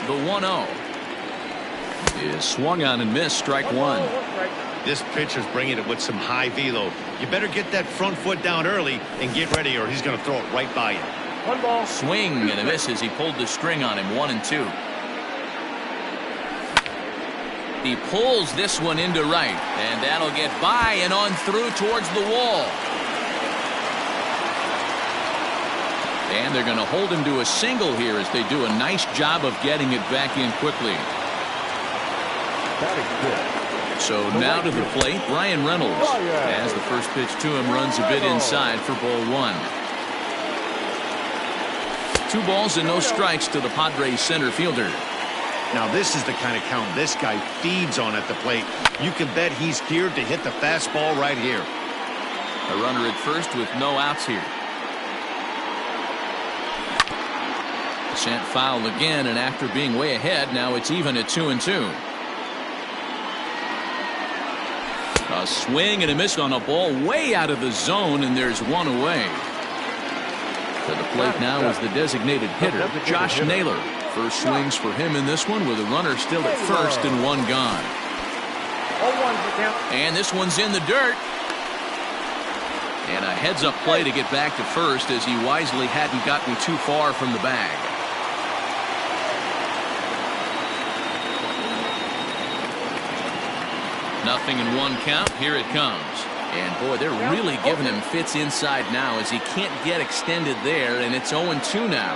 The 1-0 is swung on and missed. Strike one. This pitcher's bringing it with some high velo. You better get that front foot down early and get ready, or he's going to throw it right by you. One ball. Swing and a miss as he pulled the string on him. 1-2. He pulls this one into right, and that'll get by and on through towards the wall. And they're going to hold him to a single here as they do a nice job of getting it back in quickly. So now to the plate, Brian Reynolds, as the first pitch to him runs a bit inside for ball one. 2 balls and no strikes to the Padres center fielder. Now this is the kind of count this guy feeds on at the plate. You can bet he's geared to hit the fastball right here. A runner at first with no outs here. Sent foul again, and after being way ahead, now it's even at 2-2. A swing and a miss on a ball way out of the zone, and there's one away. To the plate now is the designated hitter, Josh Naylor. First swings for him in this one with a runner still at first and one gone. And this one's in the dirt. And a heads-up play to get back to first as he wisely hadn't gotten too far from the bag. Nothing in one count. Here it comes. And boy, they're really giving him fits inside now as he can't get extended there, and it's 0-2 now.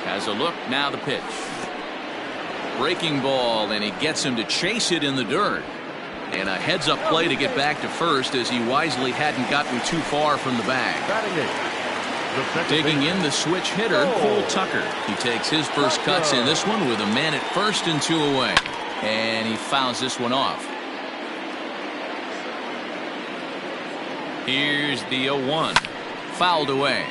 Has a look, now the pitch. Breaking ball, and he gets him to chase it in the dirt. And a heads-up play to get back to first as he wisely hadn't gotten too far from the bag. Digging in the switch hitter, Cole Tucker. He takes his first cuts in this one with a man at first and 2 away. And he fouls this one off. Here's the 0-1. Fouled away.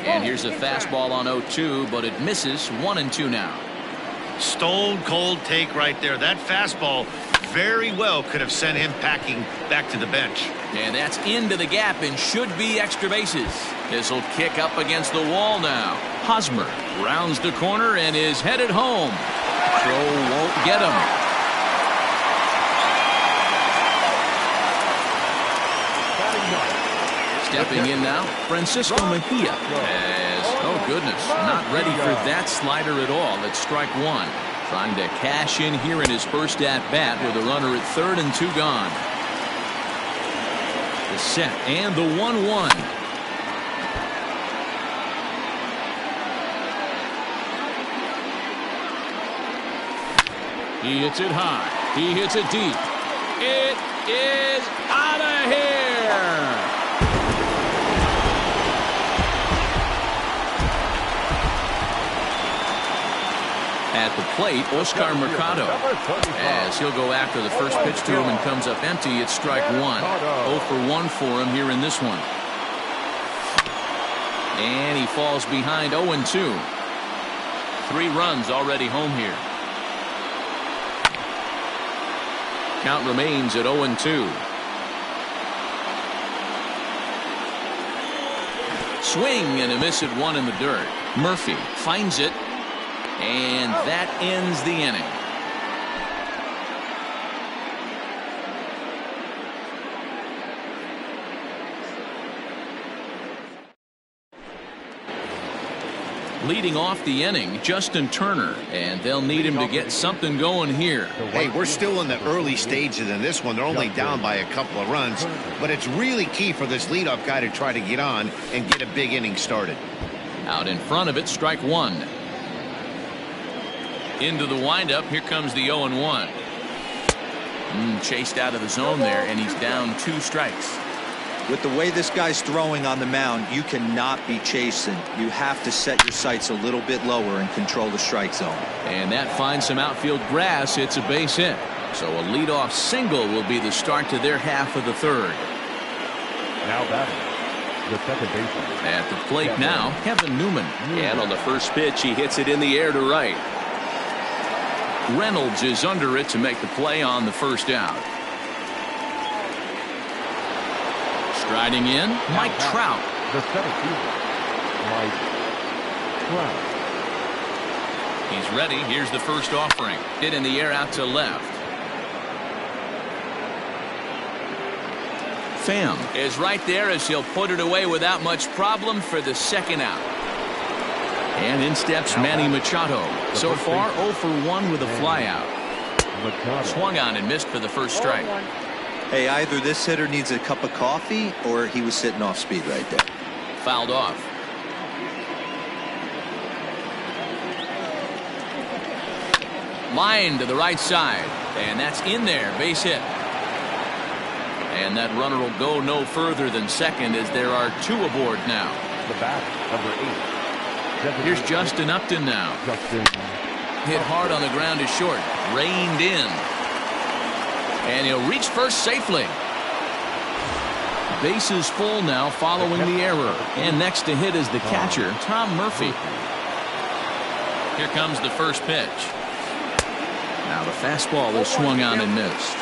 And here's a fastball on 0-2, but it misses. 1-2 now. Stone cold take right there. That fastball very well could have sent him packing back to the bench. And that's into the gap and should be extra bases. This will kick up against the wall now. Hosmer rounds the corner and is headed home. Throw won't get him. Stepping in now, Francisco Mejia. As, oh goodness, not ready for that slider at all. It's strike one. Trying to cash in here in his first at-bat with a runner at third and 2 gone. The set and the 1-1. He hits it high. He hits it deep. It is out of here. At the plate, Oscar Mercado, as he'll go after the first pitch to him and comes up empty. It's strike one. 0 for 1 for him here in this one. And he falls behind 0-2. 3 runs already home here. Count remains at 0-2. Swing and a miss at 1 in the dirt. Murphy finds it. And that ends the inning. Leading off the inning, Justin Turner, and they'll need him to get something going here. Hey, we're still in the early stages in this one. They're only down by a couple of runs, but it's really key for this leadoff guy to try to get on and get a big inning started. Out in front of it, strike one. Into the windup, here comes the 0-1. Chased out of the zone there, and he's down 2 strikes. With the way this guy's throwing on the mound, you cannot be chasing. You have to set your sights a little bit lower and control the strike zone. And that finds some outfield grass. It's a base hit. So a leadoff single will be the start to their half of the third. Now batting, the second baseman. At the plate now, Kevin Newman. And on the first pitch, he hits it in the air to right. Reynolds is under it to make the play on the first out. Striding in, Mike Trout. The center fielder, Mike Trout. He's ready. Here's the first offering. Hit in the air out to left. Pham is right there as he'll put it away without much problem for the second out. And in steps Manny Machado. So far 0 for 1 with a flyout. Swung on and missed for the first strike. Hey, either this hitter needs a cup of coffee or he was sitting off speed right there. Fouled off. Line to the right side. And that's in there. Base hit. And that runner will go no further than second as there are 2 aboard now. The bat, number 8. Here's Justin Upton now. Hit hard on the ground is short. Reined in. And he'll reach first safely. Bases full now following the error. And next to hit is the catcher, Tom Murphy. Here comes the first pitch. Now the fastball is swung on and missed.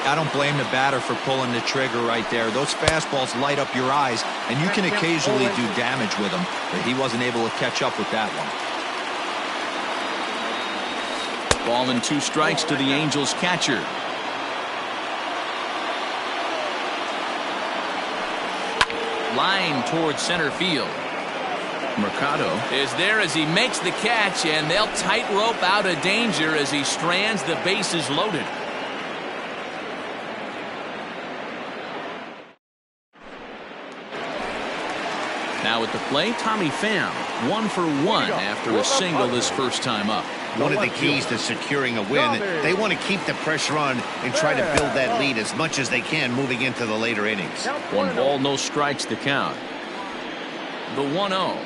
I don't blame the batter for pulling the trigger right there. Those fastballs light up your eyes, and you can occasionally do damage with them, but he wasn't able to catch up with that one. Ball and 2 strikes to the Angels catcher. Line towards center field. Mercado is there as he makes the catch, and they'll tightrope out of danger as he strands the bases loaded. Now at the plate, Tommy Pham, 1 for 1 after a single his first time up. One of the keys to securing a win, they want to keep the pressure on and try to build that lead as much as they can moving into the later innings. 1 ball, no strikes to count. The 1-0.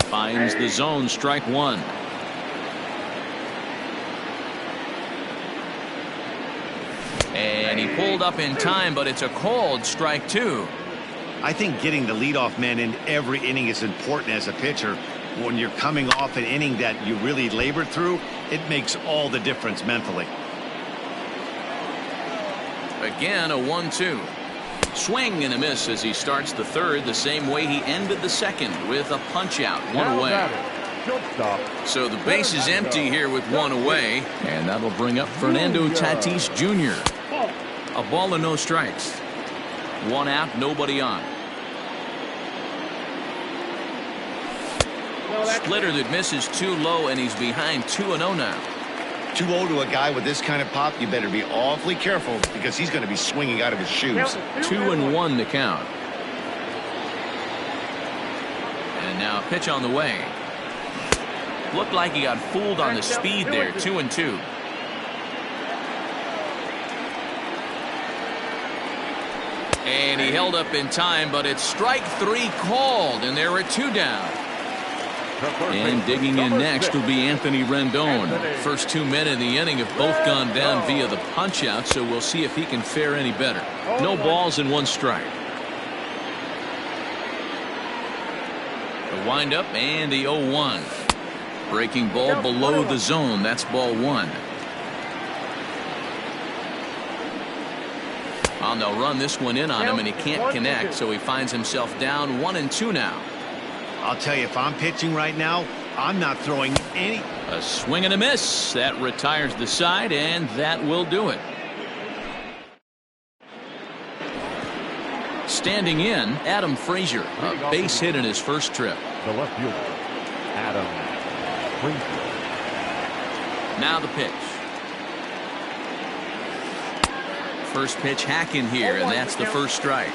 Finds the zone, strike 1. And he pulled up in time, but it's a called strike 2. I think getting the leadoff man in every inning is important as a pitcher. When you're coming off an inning that you really labored through, it makes all the difference mentally. Again, a 1-2. Swing and a miss as he starts the third the same way he ended the second with a punch out, 1 away. So the base is empty here with 1 away, and that'll bring up Fernando Tatis Jr. A ball and no strikes. 1 out, nobody on. Splitter that misses too low, and he's behind 2-0 now. 2-0 to a guy with this kind of pop, you better be awfully careful because he's going to be swinging out of his shoes. 2-1 to count. And now a pitch on the way. Looked like he got fooled on the speed there. 2-2. And he held up in time, but it's strike 3 called, and there are 2 down. And digging in next will be Anthony Rendon. First 2 men in the inning have both gone down via the punch out, so we'll see if he can fare any better. No balls and 1 strike. The windup and the 0-1. Breaking ball below the zone. That's ball 1. And they'll run this one in on him, and he can't connect, so he finds himself down 1-2 now. I'll tell you, if I'm pitching right now, I'm not throwing any. A swing and a miss. That retires the side, and that will do it. Standing in, Adam Frazier, a base hit in his first trip. The left fielder, Adam Frazier. Now the pitch. First pitch hacking here, and that's the first strike.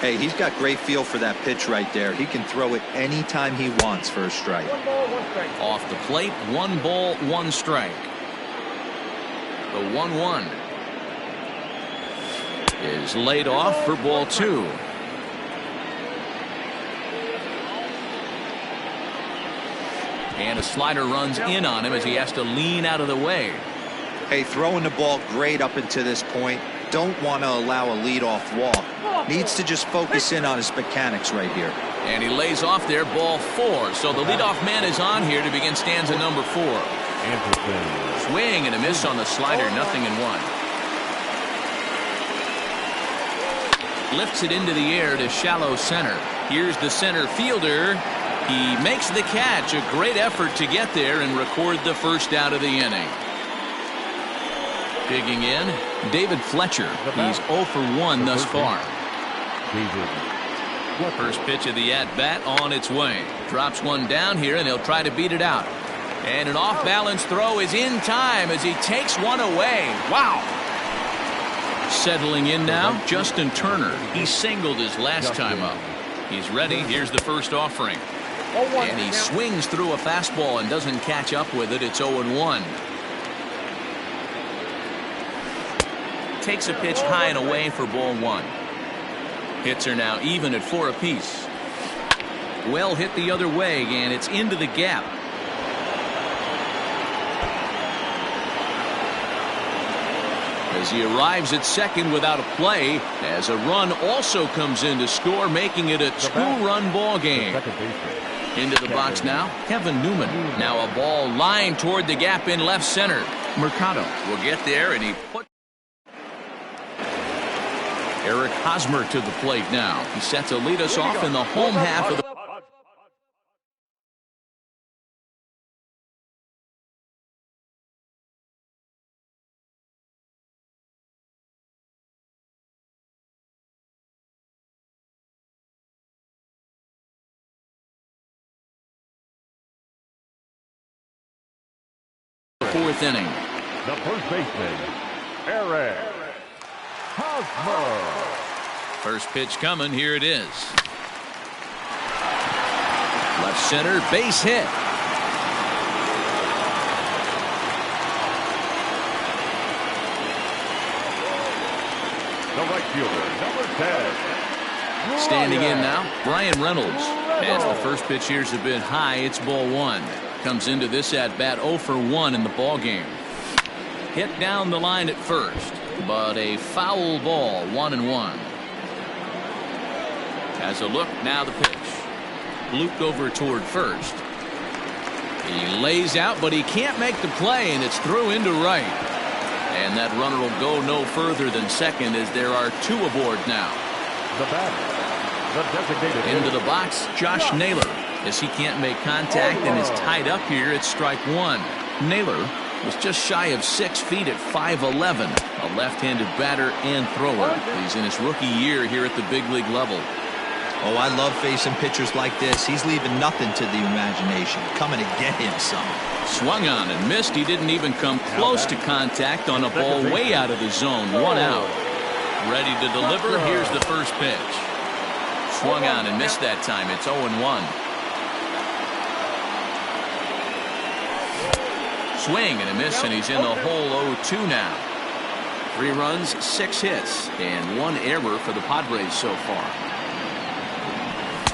Hey, he's got great feel for that pitch right there. He can throw it anytime he wants for a strike. 1 ball, 1 strike. Off the plate, 1 ball, 1 strike. The 1-1 is laid off for ball 2. And a slider runs in on him as he has to lean out of the way. Hey, throwing the ball great up until this point. Don't want to allow a leadoff walk. Needs to just focus in on his mechanics right here. And he lays off there, ball 4. So the leadoff man is on here to begin stanza number 4. Anderson. Swing and a miss on the slider, 0-1. Lifts it into the air to shallow center. Here's the center fielder. He makes the catch. A great effort to get there and record the first out of the inning. Digging in, David Fletcher. He's 0 for 1 thus far. First pitch of the at-bat on its way. Drops one down here, and he'll try to beat it out. And an off-balance throw is in time as he takes one away. Wow! Settling in now, Justin Turner. He singled his last time up. He's ready. Here's the first offering. And he swings through a fastball and doesn't catch up with it. It's 0-1. Takes a pitch high and away for ball 1. Hits are now even at 4 apiece. Well hit the other way, and it's into the gap. As he arrives at second without a play, as a run also comes in to score, making it a 2-run ball game. Into the box now, Kevin Newman. Now a ball lined toward the gap in left center. Mercado will get there, and he puts Eric Hosmer to the plate now. He sets to lead us off in the home half of the fourth inning. The first baseman, Eric Hosmer. First pitch coming. Here it is. Left center, base hit. The right fielder, number 10. Standing in now, Brian Reynolds. As the first pitch here's a bit high, it's ball 1. Comes into this at-bat 0 for 1 in the ball game. Hit down the line at first, but a foul ball, 1-1. Has a look, now the pitch. Looped over toward first. He lays out, but he can't make the play, and it's through into right. And that runner will go no further than second as there are 2 aboard now. The batter, the designated into the box, Josh Naylor. As he can't make contact and is tied up here at strike 1. Naylor was just shy of 6 feet at 5'11", a left-handed batter and thrower. He's in his rookie year here at the big league level. Oh, I love facing pitchers like this. He's leaving nothing to the imagination. Coming to get him some. Swung on and missed. He didn't even come close to contact on a ball way out of the zone. 1 out. Ready to deliver. Here's the first pitch. Swung on and missed that time. It's 0-1. Swing and a miss, and he's in the hole 0-2 now. 3 runs, 6 hits, and 1 error for the Padres so far.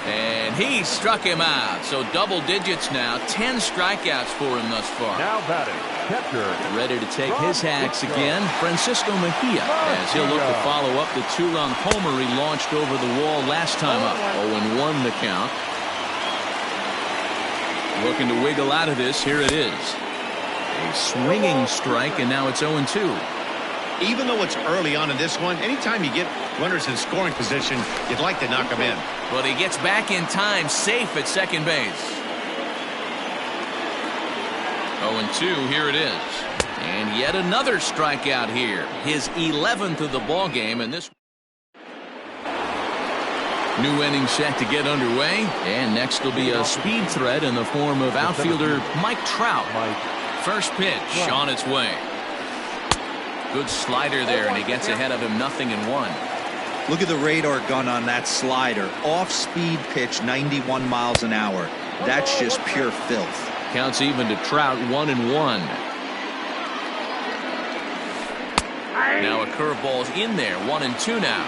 And he struck him out. So double digits now. 10 strikeouts for him thus far. Now batting, catcher. Ready to take his hacks again, Francisco Mejia, as he'll look to follow up the 2-run homer he launched over the wall last time up. 0-1 the count. Looking to wiggle out of this. Here it is. A swinging strike, and now it's 0-2. Even though it's early on in this one, anytime you get runners in scoring position, you'd like to knock them in. But he gets back in time, safe at second base. 0-2, here it is. And yet another strikeout here. His 11th of the ball game, and this new inning set to get underway. And next will be a speed threat in the form of outfielder Mike Trout. First pitch on its way. Good slider there, and he gets ahead of him 0-1. Look at the radar gun on that slider. Off-speed pitch, 91 miles an hour. That's just pure filth. Counts even to Trout, 1-1. Now a curveball's in there, 1-2 now.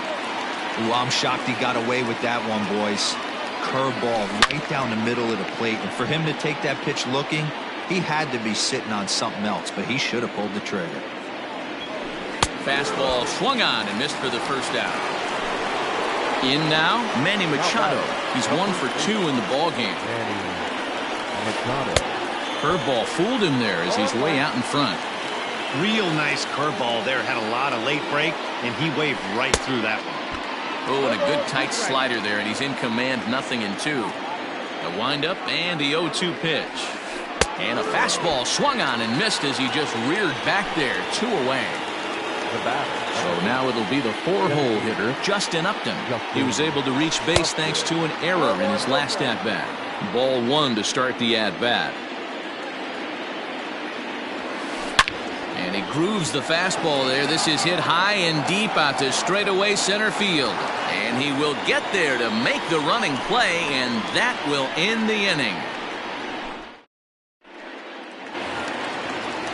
Ooh, I'm shocked he got away with that one, boys. Curveball right down the middle of the plate. And for him to take that pitch looking, he had to be sitting on something else, but he should have pulled the trigger. Fastball swung on and missed for the first out. In now, Manny Machado. He's 1 for 2 in the ball game. Curveball fooled him there as he's way out in front. Real nice curveball there. Had a lot of late break, and he waved right through that one. Oh, and a good tight slider there, and he's in command, 0-2. A windup and the 0-2 pitch. And a fastball swung on and missed as he just reared back there, 2 away. So now it'll be the 4-hole hitter, Justin Upton. He was able to reach base thanks to an error in his last at-bat. Ball 1 to start the at-bat. And he grooves the fastball there. This is hit high and deep out to straightaway center field. And he will get there to make the running play, and that will end the inning.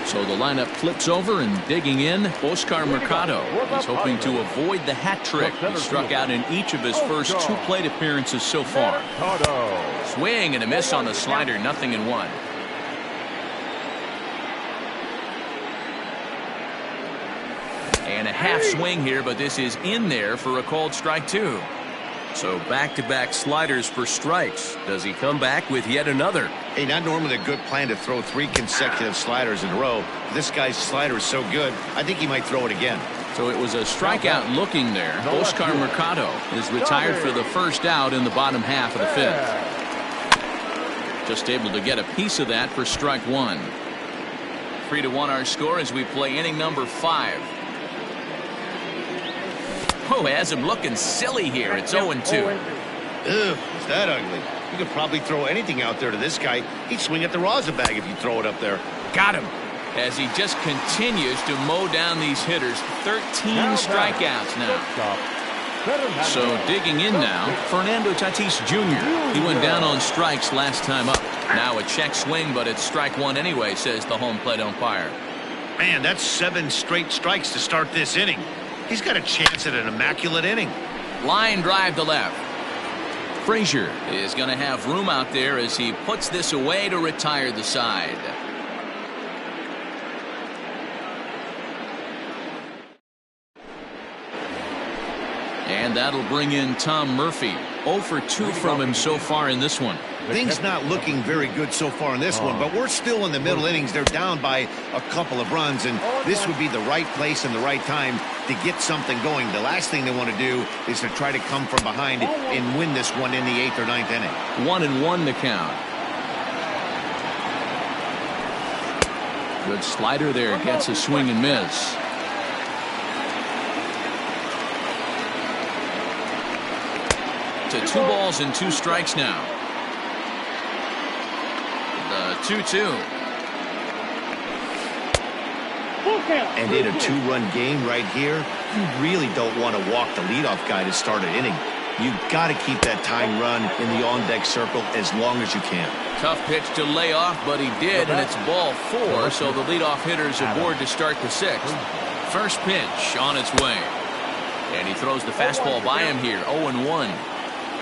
So the lineup flips over, and digging in, Oscar Mercado. He's hoping to avoid the hat trick. He struck out in each of his first 2 plate appearances so far. Swing and a miss on the slider, 0-1. And a half swing here, but this is in there for a called strike 2. So back-to-back sliders for strikes. Does he come back with yet another? Hey, not normally a good plan to throw 3 consecutive sliders in a row. This guy's slider is so good, I think he might throw it again. So it was a strikeout looking there. Oscar Mercado is retired for the first out in the bottom half of the 5th. Just able to get a piece of that for strike 1. 3-1 our score as we play inning number 5. Oh, has him looking silly here. It's 0-2. Ugh, is that ugly? You could probably throw anything out there to this guy. He'd swing at the rosin bag if you throw it up there. Got him. As he just continues to mow down these hitters. 13 strikeouts now. So digging in now, Fernando Tatis Jr. He went down on strikes last time up. Now a check swing, but it's strike 1 anyway, says the home plate umpire. Man, that's 7 straight strikes to start this inning. He's got a chance at an immaculate inning. Line drive to left. Frazier is going to have room out there as he puts this away to retire the side. And that'll bring in Tom Murphy. 0 for 2 from him so far in this one. Things not looking very good so far in this one, but we're still in the middle innings. They're down by a couple of runs, and this would be the right place and the right time to get something going. The last thing they want to do is to try to come from behind and win this one in the 8th or 9th inning. 1-1 to count. Good slider there. Gets a swing and miss. To 2 balls and 2 strikes now. The 2-2. And in a 2-run game right here, you really don't want to walk the leadoff guy to start an inning. You've got to keep that tying run in the on-deck circle as long as you can. Tough pitch to lay off, but he did, and it's ball 4, so the leadoff hitter's aboard to start the 6th. First pitch on its way. And he throws the fastball by him here, 0-1.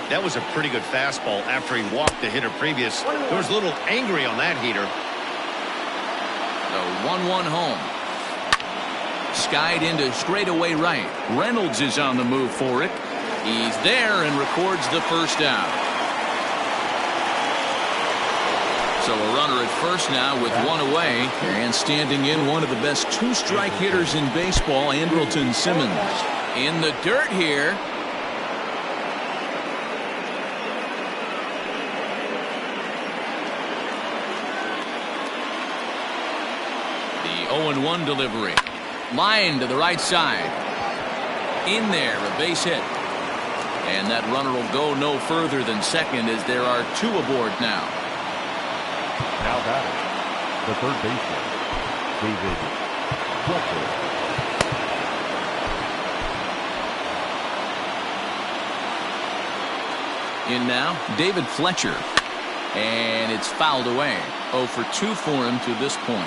That was a pretty good fastball after he walked the hitter previous. There was a little angry on that heater. The 1-1 home. Skied into straightaway right. Reynolds is on the move for it. He's there and records the first out. So a runner at first now with 1 away. And standing in, one of the best 2-strike hitters in baseball, Andrelton Simmons. In the dirt here. The 0-1 delivery. Line to the right side. In there, a base hit. And that runner will go no further than second as there are 2 aboard now. Now batting, the third baseman, David Fletcher. In now, David Fletcher. And it's fouled away. 0 for 2 for him to this point.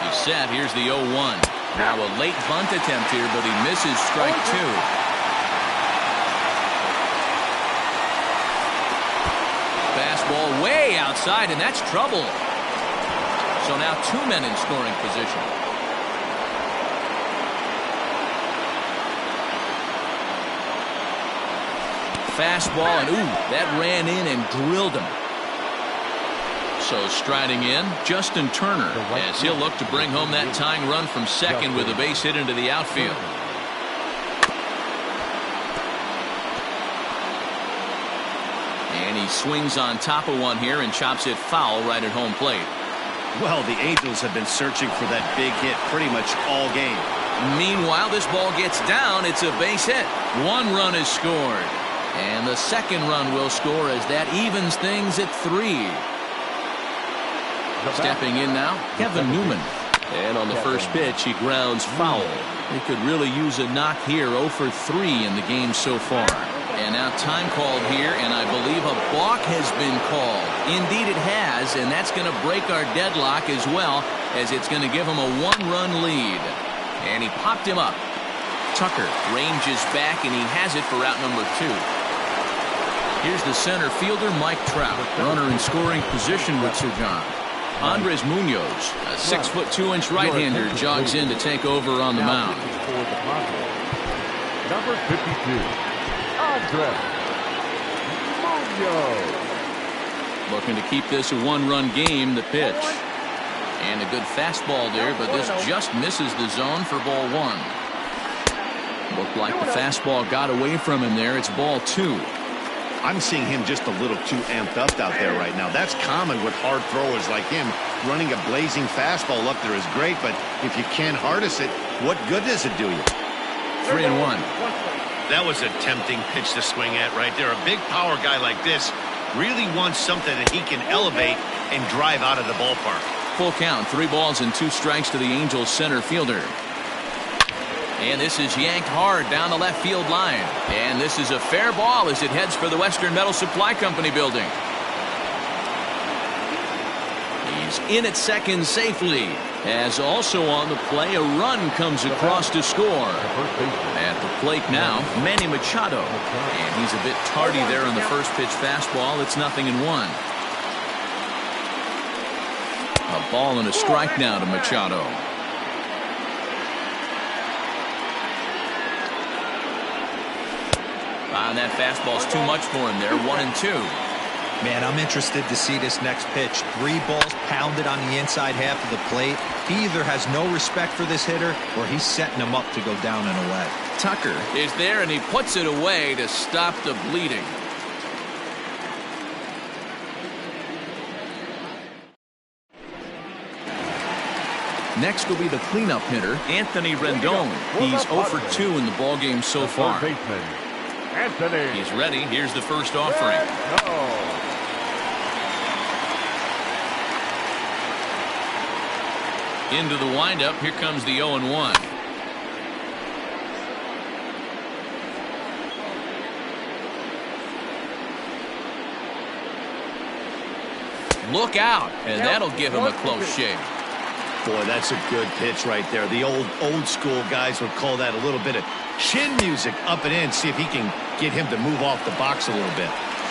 He's set. Here's the 0-1. Now a late bunt attempt here, but he misses strike 2. Fastball way outside, and that's trouble. So now 2 men in scoring position. Fastball, and ooh, that ran in and drilled him. So striding in, Justin Turner, as he'll look to bring home that tying run from second with a base hit into the outfield. He swings on top of one here and chops it foul right at home plate. Well, the Angels have been searching for that big hit pretty much all game. Meanwhile, this ball gets down. It's a base hit. 1 run is scored. And the second run will score as that evens things at 3. Stepping in now, Kevin Newman. And on the first pitch, he grounds foul. He could really use a knock here. 0 for 3 in the game so far. And now time called here, and I believe a balk has been called. Indeed it has, and that's going to break our deadlock as well, as it's going to give him a 1-run lead. And he popped him up. Tucker ranges back, and he has it for out number 2. Here's the center fielder, Mike Trout. Runner in scoring position with Sir John. Andres Munoz, a 6'2" right-hander, jogs in to take over on the mound. Number 52. Andres Munoz. Looking to keep this a 1-run game. The pitch. And a good fastball there, but this just misses the zone for ball 1. Looked like the fastball got away from him there. It's ball 2. I'm seeing him just a little too amped up out there right now. That's common with hard throwers like him. Running a blazing fastball up there is great, but if you can't harness it, what good does it do you? 3-1. That was a tempting pitch to swing at right there. A big power guy like this really wants something that he can elevate and drive out of the ballpark. Full count, 3 balls and 2 strikes to the Angels center fielder. And this is yanked hard down the left field line. And this is a fair ball as it heads for the Western Metal Supply Company building. He's in at second safely. As also on the play, a run comes across to score. At the plate now, Manny Machado. And he's a bit tardy there on the first pitch fastball. It's 0-1. A ball and a strike now to Machado. And that fastball's too much for him there. 1-2. Man, I'm interested to see this next pitch. 3 balls pounded on the inside half of the plate. He either has no respect for this hitter or he's setting him up to go down and away. Tucker is there, and he puts it away to stop the bleeding. Next will be the cleanup hitter, Anthony Rendon. He's 0 for 2 in the ballgame so far. Anthony. He's ready. Here's the first offering. Into the windup. Here comes the 0-1. Look out, and that'll give him a close shave. Boy, that's a good pitch right there. The old school guys would call that a little bit of chin music up and in. See if he can get him to move off the box a little bit.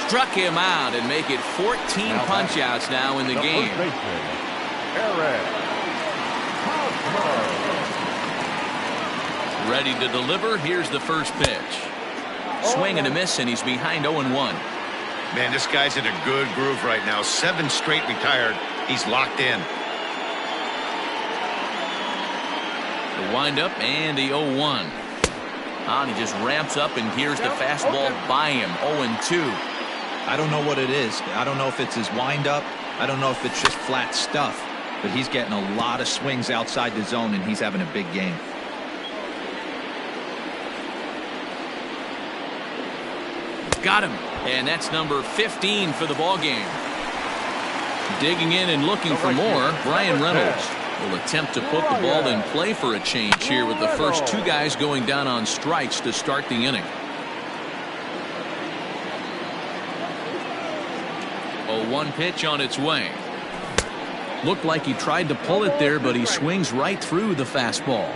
Struck him out and make it 14 punch-outs now in the game. Ready to deliver. Here's the first pitch. Swing and a miss, and he's behind 0-1. Man, this guy's in a good groove right now. 7 straight retired. He's locked in. The windup and the 0-1. And he just ramps up, and here's the fastball by him. 0-2. I don't know what it is. I don't know if it's his windup. I don't know if it's just flat stuff. But he's getting a lot of swings outside the zone, and he's having a big game. Got him. And that's number 15 for the ball game. Digging in and looking for more, Brian Reynolds will attempt to put the ball in play for a change here with the first 2 guys going down on strikes to start the inning. 0-1 pitch on its way. Looked like he tried to pull it there, but he swings right through the fastball.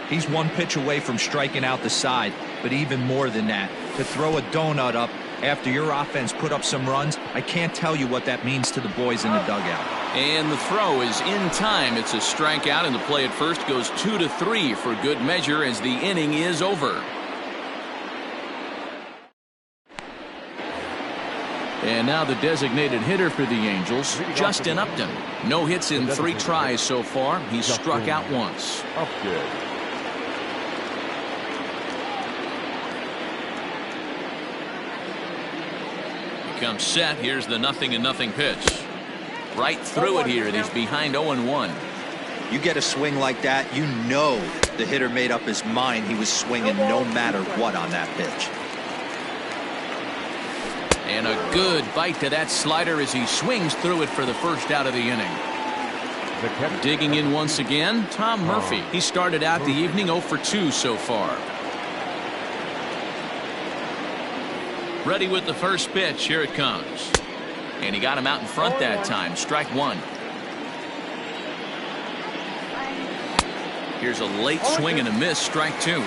He's 1 pitch away from striking out the side, but even more than that, to throw a donut up after your offense put up some runs, I can't tell you what that means to the boys in the dugout. And the throw is in time. It's a strikeout, and the play at first goes 2-3 for good measure as the inning is over. And now the designated hitter for the Angels, Justin Upton. No hits in 3 tries so far. He's struck out once. Here Comes set. Here's the 0-0 pitch. Right through it here, and he's behind 0-1. You get a swing like that, you know the hitter made up his mind he was swinging no matter what on that pitch. And a good bite to that slider as he swings through it for the first out of the inning. Digging in once again, Tom Murphy. He started out the evening 0 for 2 so far. Ready with the first pitch. Here it comes. And he got him out in front that time. Strike one. Here's a late swing and a miss. Strike two.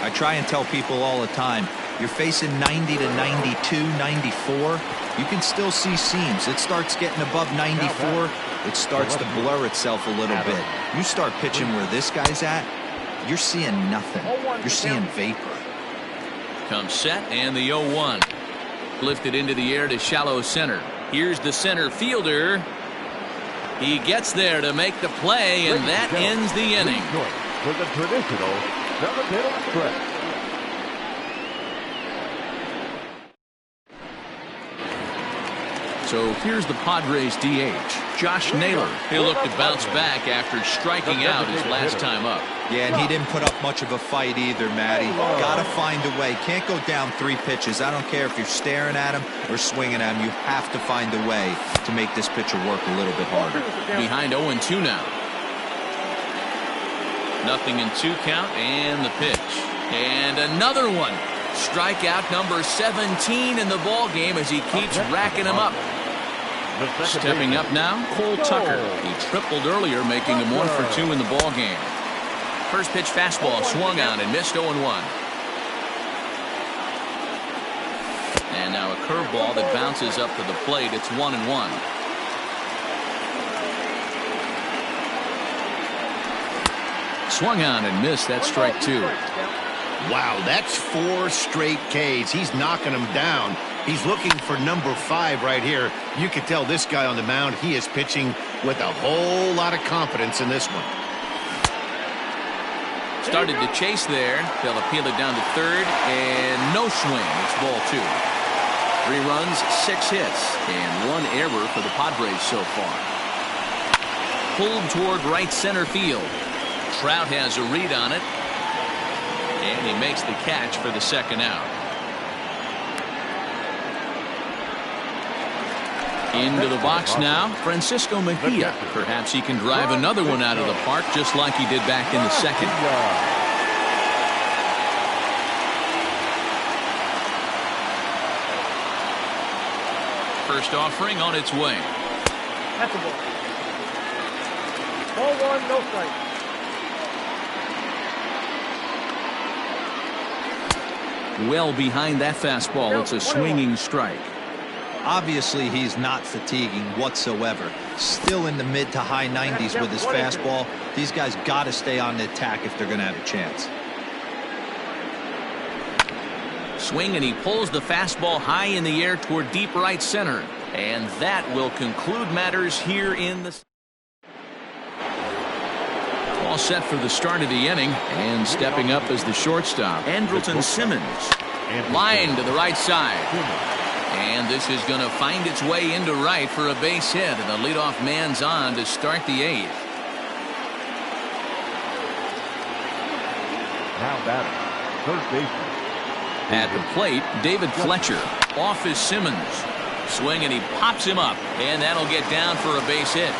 I try and tell people all the time, you're facing 90 to 92, 94. You can still see seams. It starts getting above 94. It starts to blur itself a little bit. You start pitching where this guy's at, you're seeing nothing. You're seeing vapor. Comes set and the 0-1. Lifted into the air to shallow center. Here's the center fielder. He gets there to make the play, and that ends the inning. For the traditional seven-inning stretch. So here's the Padres DH, Josh Naylor. He'll look to bounce back after striking out his last time up. Yeah, and he didn't put up much of a fight either, Matty. Got to find a way. Can't go down 3 pitches. I don't care if you're staring at him or swinging at him. You have to find a way to make this pitcher work a little bit harder. Behind 0-2 now. 0-2 count and the pitch. And another one. Strikeout number 17 in the ball game as he keeps racking them up. Stepping up now, Cole Tucker. He tripled earlier, making him 1 for 2 in the ball game. First pitch fastball swung on and missed 0-1. And now a curveball that bounces up to the plate. It's 1-1. Swung on and missed. That's strike two. Wow, that's 4 straight Ks. He's knocking them down. He's looking for number 5 right here. You can tell this guy on the mound, he is pitching with a whole lot of confidence in this one. Started to chase there. They'll appeal it down to third, and no swing. It's ball 2. 3 runs, 6 hits, and 1 error for the Padres so far. Pulled toward right center field. Trout has a read on it. And he makes the catch for the second out. Into the box now, Francisco Mejia. Perhaps he can drive another one out of the park just like he did back in the second. First offering on its way. That's a ball. Ball 1, no strike. Well behind that fastball. It's a swinging strike. Obviously, he's not fatiguing whatsoever. Still in the mid to high 90s with his fastball. These guys got to stay on the attack if they're going to have a chance. Swing, and he pulls the fastball high in the air toward deep right center. And that will conclude matters here in the... All set for the start of the inning, and stepping up as the shortstop, Andrelton Simmons. Line to the right side. And this is going to find its way into right for a base hit, and the leadoff man's on to start the 8th. Now batting, third baseman. At the plate, David Fletcher. Off is Simmons. Swing, and he pops him up, and that'll get down for a base hit.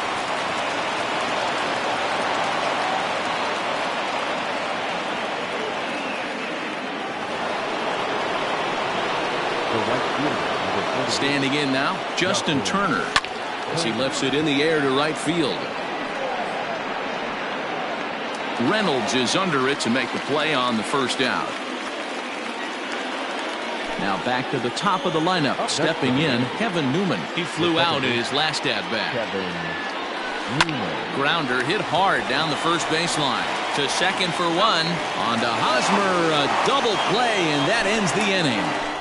Standing in now, Justin Turner, as he lifts it in the air to right field. Reynolds is under it to make the play on the first out. Now back to the top of the lineup. Stepping in, Kevin Newman. He flew out in his last at-bat. Grounder hit hard down the first baseline. To second for 1. On to Hosmer, a double play, and that ends the inning.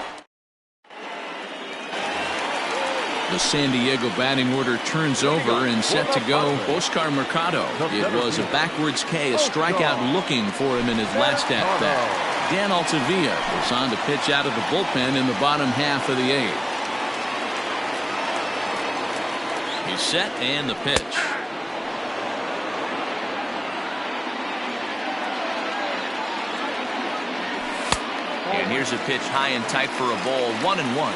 The San Diego batting order turns over and set to go. Oscar Mercado. It was a backwards K, a strikeout looking for him in his last at-bat. Dan Altavilla is on to pitch out of the bullpen in the bottom half of the 8th. He's set and the pitch. And here's a pitch high and tight for a ball, 1-1.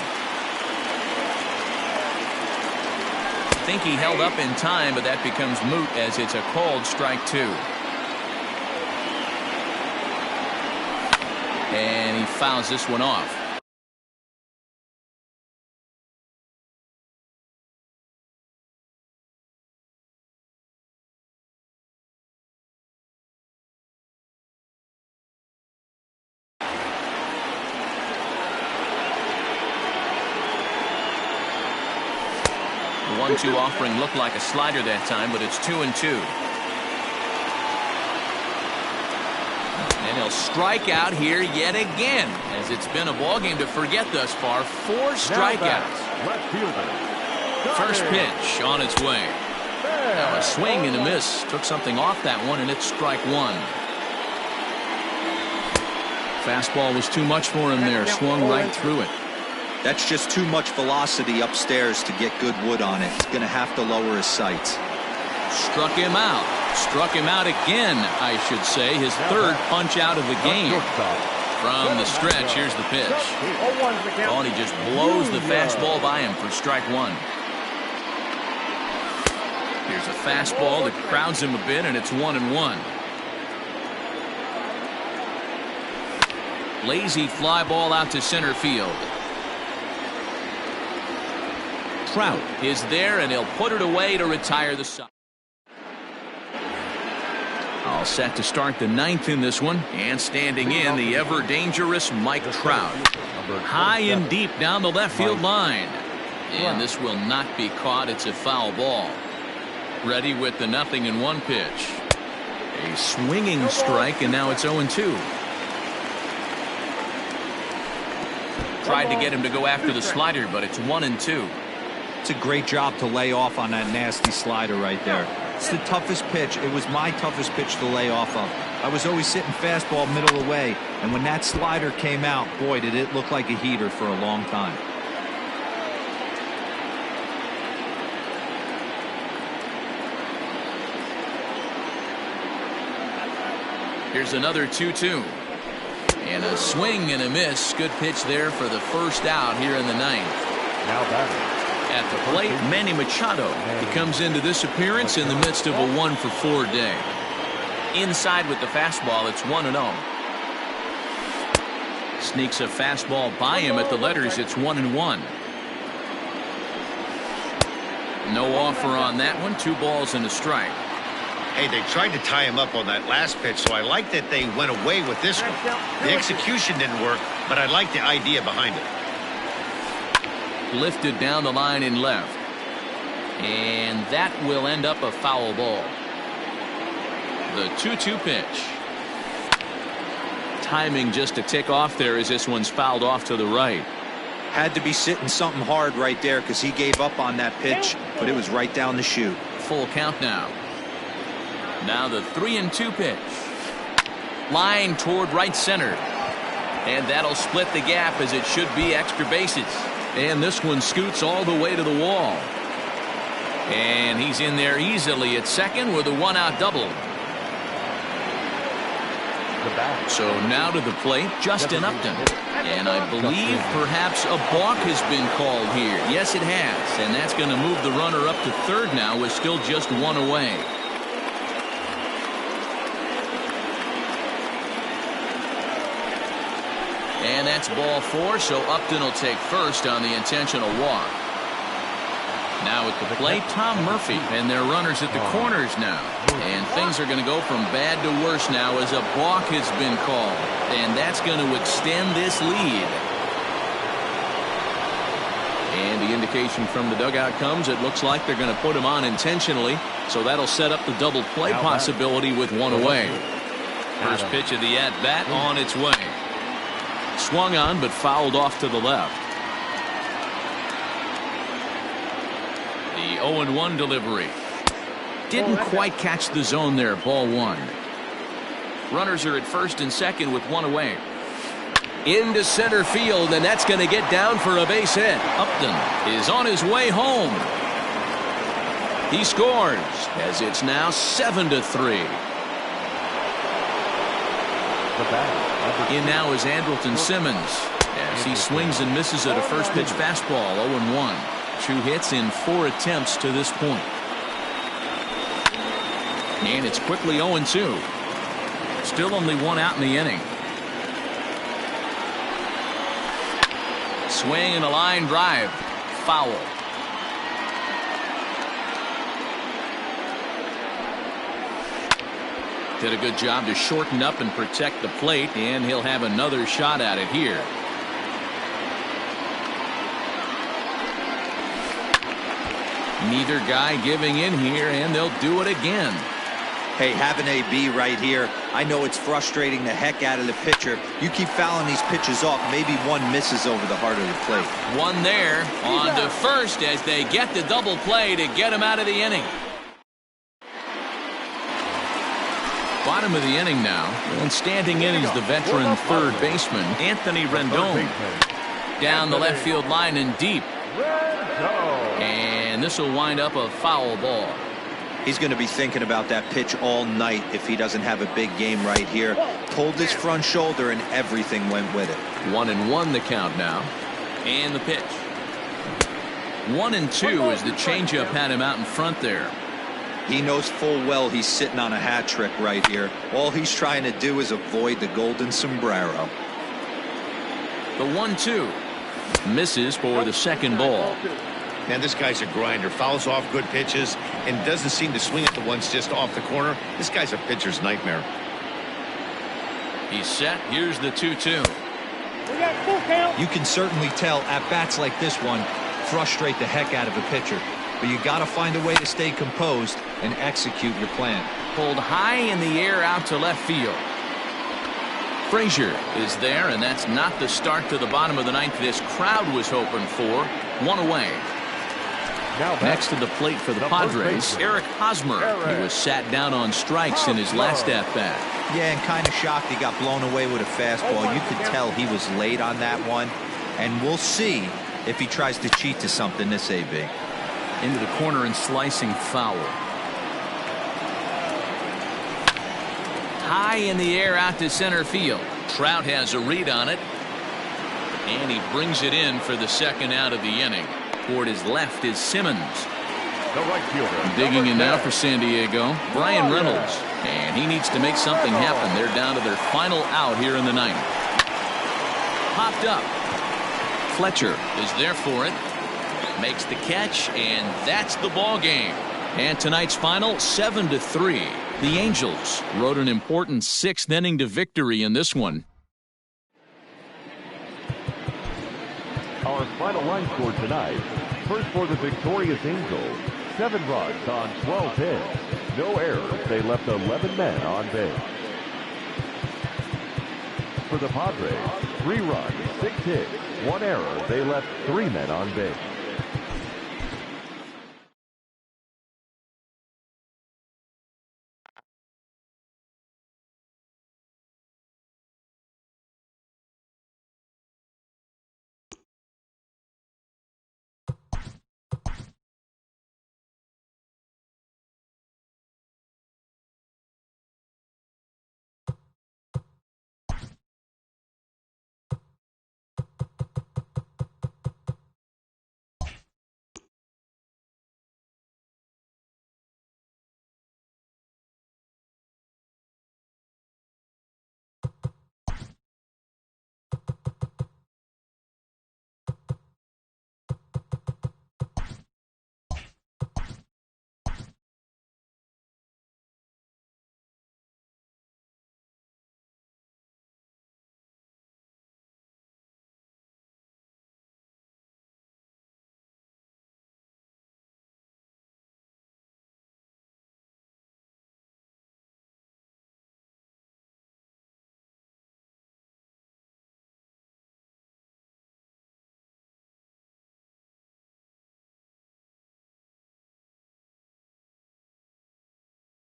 I think he held up in time, but that becomes moot as it's a called strike 2. And he fouls this one off. The 1-2 offering looked like a slider that time, but it's 2-2. And he'll strike out here yet again, as it's been a ball game to forget thus far. 4 strikeouts. First pitch on its way. Now a swing and a miss. Took something off that one, and it's strike 1. Fastball was too much for him there. Swung right through it. That's just too much velocity upstairs to get good wood on it. He's going to have to lower his sights. Struck him out. Struck him out again, I should say. His third punch out of the game. From the stretch, here's the pitch. Oh, and he just blows the fastball by him for strike 1. Here's a fastball that crowds him a bit, and it's 1-1. Lazy fly ball out to center field. Trout is there, and he'll put it away to retire the side. All set to start the 9th in this one, and standing in, the ever dangerous Mike Trout. High and deep down the left field line, and this will not be caught. It's a foul ball. Ready with the 0-1 pitch. A swinging strike, and now it's 0-2. Tried to get him to go after the slider, but it's 1-2. It's a great job to lay off on that nasty slider right there. It's the toughest pitch. It was my toughest pitch to lay off of. I was always sitting fastball middle away, and when that slider came out, boy, did it look like a heater for a long time. Here's another 2-2. And a swing and a miss. Good pitch there for the first out here in the 9th. Now batting. At the plate, Manny Machado. He comes into this appearance in the midst of a 1-for-4 day. Inside with the fastball, it's 1-0. Sneaks a fastball by him at the letters. It's 1-1. No offer on that one. 2 balls and a strike. Hey, they tried to tie him up on that last pitch, so I like that they went away with this one. The execution didn't work, but I like the idea behind it. Lifted down the line in left, and that will end up a foul ball. The 2-2 pitch. Timing just to tick off there as this one's fouled off to the right. Had to be sitting something hard right there because he gave up on that pitch, but it was right down the chute. Full count now. Now the 3-2 pitch. Line toward right center, and that'll split the gap as it should be extra bases. And this one scoots all the way to the wall. And he's in there easily at second with a 1-out double. So now to the plate, Justin Upton. And I believe perhaps a balk has been called here. Yes, it has. And that's going to move the runner up to third now with still just 1 away. And that's ball 4, so Upton will take first on the intentional walk. Now at the plate, Tom Murphy, and their runners at the corners now. And things are going to go from bad to worse now as a balk has been called. And that's going to extend this lead. And the indication from the dugout comes, it looks like they're going to put him on intentionally. So that'll set up the double play possibility with 1 away. First pitch of the at-bat on its way. Swung on, but fouled off to the left. The 0-1 delivery. Didn't quite catch the zone there. Ball 1. Runners are at first and second with 1 away. Into center field, and that's going to get down for a base hit. Upton is on his way home. He scores as it's now 7-3. In now is Andrelton Simmons as he swings and misses at a first pitch fastball. 0-1. 2 hits in 4 attempts to this point. And it's quickly 0-2. Still only 1 out in the inning. Swing and a line drive. Foul. Did a good job to shorten up and protect the plate, and he'll have another shot at it here. Neither guy giving in here, and they'll do it again. Hey, have an AB right here. I know it's frustrating the heck out of the pitcher. You keep fouling these pitches off, maybe one misses over the heart of the plate. One there on to first as they get the double play to get him out of the inning. Bottom of the inning now, and standing in is the veteran third baseman, Anthony Rendon. Down the left field line and deep. And this will wind up a foul ball. He's going to be thinking about that pitch all night if he doesn't have a big game right here. Pulled his front shoulder and everything went with it. 1-1 the count now. And the pitch. 1-2 as the changeup had him out in front there. He knows full well he's sitting on a hat trick right here. All he's trying to do is avoid the golden sombrero. The 1-2 misses for the second ball. Man, this guy's a grinder. Fouls off good pitches and doesn't seem to swing at the ones just off the corner. This guy's a pitcher's nightmare. He's set. Here's the 2-2. We got full count. You can certainly tell at bats like this one frustrate the heck out of a pitcher. But you got to find a way to stay composed and execute your plan. Pulled high in the air out to left field. Frazier is there, and that's not the start to the bottom of the ninth this crowd was hoping for. 1 away. Next to the plate for the Padres, Eric Hosmer, who was sat down on strikes in his last at-bat. Yeah, and kind of shocked he got blown away with a fastball. You could tell he was late on that one. And we'll see if he tries to cheat to something this AB. Into the corner and slicing foul. High in the air out to center field. Trout has a read on it. And he brings it in for the second out of the inning. Toward his left is Simmons. The right fielder. Digging in now for San Diego, Brian Reynolds. And he needs to make something happen. They're down to their final out here in the ninth. Popped up. Fletcher is there for it. Makes the catch, and that's the ball game. And tonight's final, 7-3. The Angels rode an important 6th inning to victory in this one. Our final line score tonight. First for the victorious Angels, 7 runs on 12 hits. No errors. They left 11 men on base. For the Padres, 3 runs, 6 hits, 1 error. They left 3 men on base.